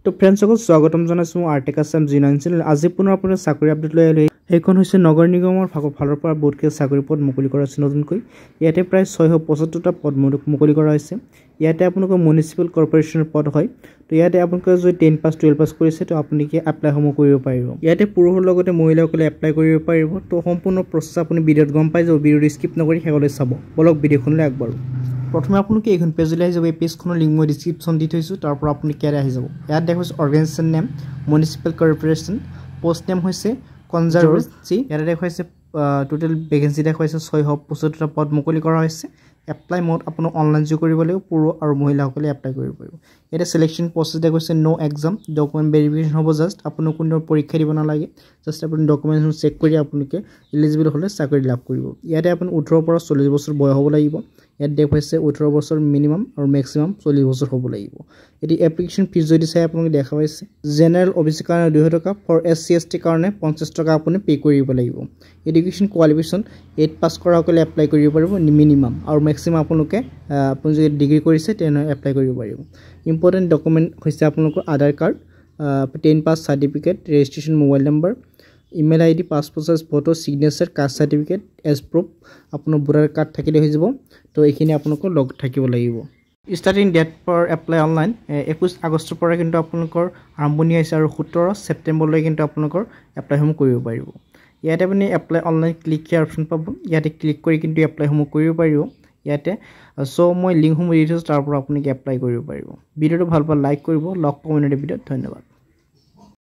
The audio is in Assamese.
তো ফ্ৰেণ্ডছ সকল স্বাগতম জনাইছোঁ আৰ্টেক আছাম জি9 চেনেল। আজি পুনৰ আপোনাৰ চাকৰি আপডেট লৈ আহিলোঁ। সেইখন হৈছে নগৰ নিগমৰ ফালৰ পৰা বহুতকেইটা চাকৰি পদ মুকলি কৰা হৈছে নতুনকৈ। ইয়াতে প্ৰায় 675টা পদ মুকলি কৰা হৈছে। ইয়াতে আপোনালোকৰ মিউনিচিপেল কৰ্পোৰেশ্যনৰ পদ হয়। তো ইয়াতে আপোনালোকে যদি 10 পাছ 12 পাছ কৰিছে তো আপুনি এপ্লাইসমূহ কৰিব পাৰিব। ইয়াতে পুৰুষৰ লগতে মহিলাসকলে এপ্লাই কৰিব পাৰিব। তো সম্পূৰ্ণ প্ৰচেছ আপুনি ভিডিঅ'ত গম পাই যাব। ভিডিঅ'টো স্কিপ নকৰি শেষলৈ চাব। বলক ভিডিঅ'খনলৈ আগবাঢ়ো। প্ৰথমে আপোনালোকে এইখন পেজলৈ আহি যাব। এই পেজখনৰ লিংক মই ডিছক্ৰিপশ্যন দি থৈছোঁ, তাৰ পৰা আপুনি ইয়াতে আহি যাব। ইয়াত দেখাইছে organisation name municipal corporation, post name হৈছে কনজাৰভেঞ্চি। ইয়াতে দেখাইছে টোটেল ভেকেঞ্চি দেখাইছে 675টা পদ মুকলি কৰা হৈছে। এপ্লাই মোড আপোনাক অনলাইন যোগ কৰিব লাগিব। পুৰুষ আৰু মহিলাসকলে এপ্লাই কৰিব পাৰিব। ইয়াতে চিলেকশ্যন প্ৰচেছ দেখাইছে নো এক্সাম, ডকুমেণ্ট ভেৰিফিকেশ্যন হ'ব। জাষ্ট আপুনি কোনো পৰীক্ষা দিব নালাগে। জাষ্ট আপুনি ডকুমেণ্টছ চেক কৰি আপোনালোকে এলিজিবল হ'লে চাকৰি লাভ কৰিব। ইয়াতে আপুনি 18 পৰা 40 বছৰ বয়স হ'ব লাগিব। ইয়াত দেখাইছে 18 বছৰ মিনিমাম আৰু মেক্সিমাম 40 বছৰ হ'ব লাগিব। এতিয়া এপ্লিকেশ্যন ফিজ যদি চাই আপোনালোকে দেখা পাইছে জেনেৰেল অ'বিচিৰ কাৰণে 200 টকা, ফৰ SC ST কাৰণে 50 টকা আপুনি পে' কৰিব লাগিব। এডুকেশ্যন কোৱালিফিকেশ্যন 8 পাছ কৰাসকলে এপ্লাই কৰিব পাৰিব মিনিমাম, আৰু মেক্সিমাম আপোনালোকে আপুনি যদি ডিগ্ৰী কৰিছে তেনেহ'লে এপ্লাই কৰিব পাৰিব। ইম্পৰ্টেণ্ট ডকুমেণ্ট হৈছে আপোনালোকৰ Aadhaar card, 10 pass certificate, registration mobile number, email ID, passport size photo, signature, caste certificate age proof, আপোনাৰ ভোটাৰ কাৰ্ড থাকিলে হৈ যাব। তো এইখিনি আপোনালোকৰ লগ থাকিব লাগিব। Starting date for apply online 21 আগষ্টৰ পৰা কিন্তু আপোনালোকৰ আৰম্ভণি হৈছে, আৰু 17 ছেপ্টেম্বৰলৈ কিন্তু আপোনালোকৰ এপ্লাইসমূহ কৰিব পাৰিব। ইয়াতে আপুনি এপ্লাই অনলাইন ক্লিক হিয়াৰ অপশ্যন পাব। ইয়াতে ক্লিক কৰি কিন্তু এপ্লাইসমূহ কৰিব পাৰিব। ইয়াতে মই লিংকসমূহ দি থৈছোঁ, তাৰ পৰা আপুনি এপ্লাই কৰিব পাৰিব। ভিডিঅ'টো ভাল পালে লাইক কৰিব। লগ পাম ভিডিঅ'ত। ধন্যবাদ।